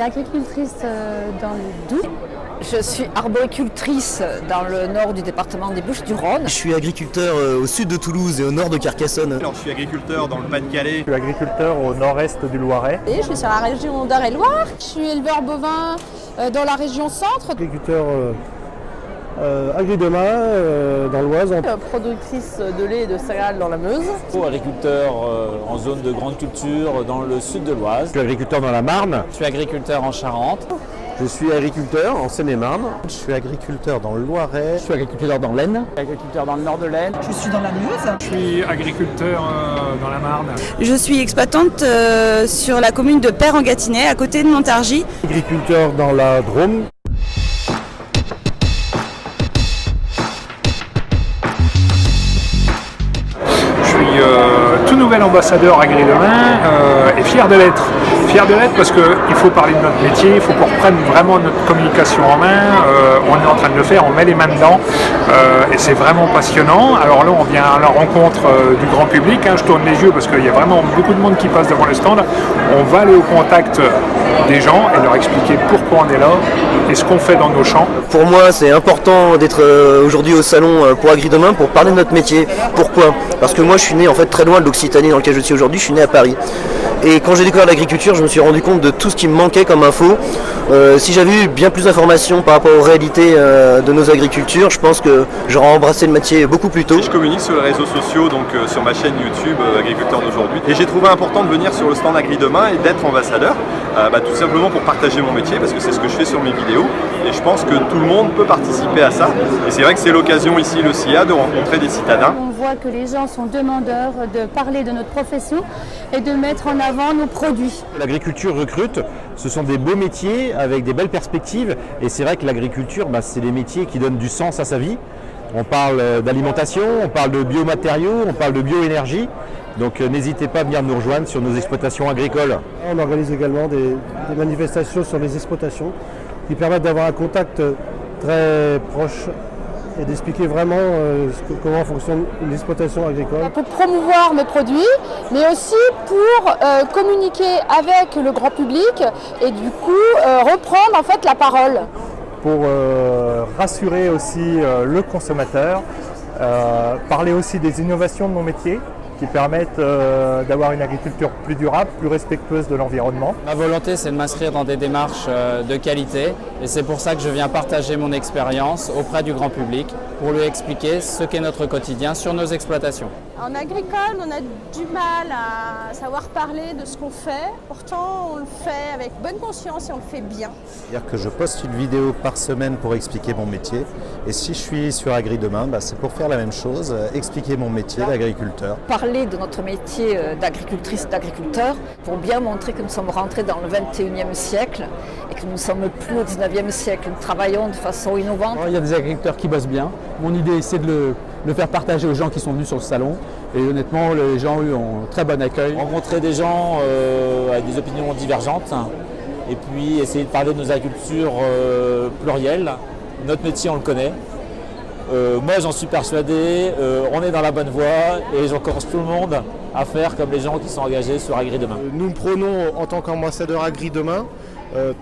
suis agricultrice dans le Doubs. Je suis arboricultrice dans le nord du département des Bouches-du-Rhône. Je suis agriculteur au sud de Toulouse et au nord de Carcassonne. Alors, je suis agriculteur dans le Pas-de-Calais. Je suis agriculteur au nord-est du Loiret. Et je suis sur la région d'Eure-et-Loir. Je suis éleveur bovin dans la région centre. Agriculteur agri-demain dans l'Oise. Productrice de lait et de céréales dans la Meuse. Agriculteur en zone de grande culture dans le sud de l'Oise. Je suis agriculteur dans la Marne. Je suis agriculteur en Charente. Je suis agriculteur en Seine-et-Marne. Je suis agriculteur dans le Loiret. Je suis agriculteur dans l'Aisne. Agriculteur dans le nord de l'Aisne. Je suis dans la Meuse. Je suis agriculteur dans la Marne. Je suis exploitante sur la commune de Père-en-Gâtinais, à côté de Montargis. Agriculteur dans la Drôme. Je suis tout nouvel ambassadeur Agri-Demain et fier de l'être. Fier de l'être parce qu'il faut parler de notre métier, il faut qu'on reprenne vraiment notre communication en main. On est en train de le faire, on met les mains dedans et c'est vraiment passionnant. Alors là, on vient à la rencontre du grand public. Je tourne les yeux parce qu'il y a vraiment beaucoup de monde qui passe devant le stand. On va aller au contact des gens et leur expliquer pourquoi on est là et ce qu'on fait dans nos champs. Pour moi, c'est important d'être aujourd'hui au salon pour Agri-Demain pour parler de notre métier. Pourquoi ? Parce que moi, je suis né en fait très loin de l'Occitanie dans laquelle je suis aujourd'hui. Je suis né à Paris. Et quand j'ai découvert l'agriculture, je me suis rendu compte de tout ce qui me manquait comme info. Si j'avais eu bien plus d'informations par rapport aux réalités de nos agricultures, je pense que j'aurais embrassé le métier beaucoup plus tôt. Je communique sur les réseaux sociaux, donc sur ma chaîne YouTube Agriculteur d'aujourd'hui. Et j'ai trouvé important de venir sur le stand Agri-Demain et d'être ambassadeur, tout simplement pour partager mon métier, parce que c'est ce que je fais sur mes vidéos. Et je pense que tout le monde peut participer à ça. Et c'est vrai que c'est l'occasion ici, le CIA, de rencontrer des citadins. On voit que les gens sont demandeurs de parler de notre profession et de mettre en avant nos produits. L'agriculture recrute, ce sont des beaux métiers avec des belles perspectives. Et c'est vrai que l'agriculture, c'est des métiers qui donnent du sens à sa vie. On parle d'alimentation, on parle de biomatériaux, on parle de bioénergie. Donc n'hésitez pas à venir nous rejoindre sur nos exploitations agricoles. On organise également des manifestations sur les exploitations qui permettent d'avoir un contact très proche et d'expliquer vraiment comment fonctionne une exploitation agricole. Pour promouvoir nos produits, mais aussi pour communiquer avec le grand public et du coup reprendre en fait la parole. Pour rassurer aussi le consommateur, parler aussi des innovations de nos métiers qui permettent d'avoir une agriculture plus durable, plus respectueuse de l'environnement. Ma volonté, c'est de m'inscrire dans des démarches de qualité et c'est pour ça que je viens partager mon expérience auprès du grand public pour lui expliquer ce qu'est notre quotidien sur nos exploitations. En agricole, on a du mal à savoir parler de ce qu'on fait. Pourtant, on le fait avec bonne conscience et on le fait bien. C'est-à-dire que je poste une vidéo par semaine pour expliquer mon métier. Et si je suis sur Agri-Demain, c'est pour faire la même chose, expliquer mon métier d'agriculteur. Parler de notre métier d'agricultrice, d'agriculteur, pour bien montrer que nous sommes rentrés dans le 21e siècle et que nous ne sommes plus au 19e siècle. Nous travaillons de façon innovante. Il y a des agriculteurs qui bossent bien. Mon idée, c'est de le faire partager aux gens qui sont venus sur le salon. Et honnêtement, les gens ont un très bon accueil. Rencontrer des gens avec des opinions divergentes et puis essayer de parler de nos agricultures plurielles. Notre métier, on le connaît. Moi, j'en suis persuadé, on est dans la bonne voie et j'encourage tout le monde à faire comme les gens qui sont engagés sur Agri-Demain. Nous prenons en tant qu'ambassadeur Agri-Demain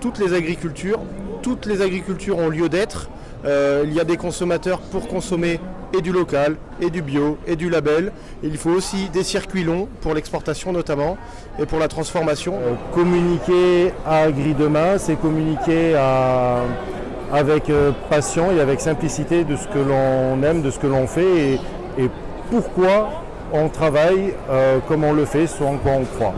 toutes les agricultures. Toutes les agricultures ont lieu d'être. Il y a des consommateurs pour consommer et du local, et du bio, et du label. Il faut aussi des circuits longs pour l'exportation notamment, et pour la transformation. Communiquer à Agri-Demain, c'est communiquer avec passion et avec simplicité de ce que l'on aime, de ce que l'on fait, et pourquoi on travaille comme on le fait, ce en quoi on croit.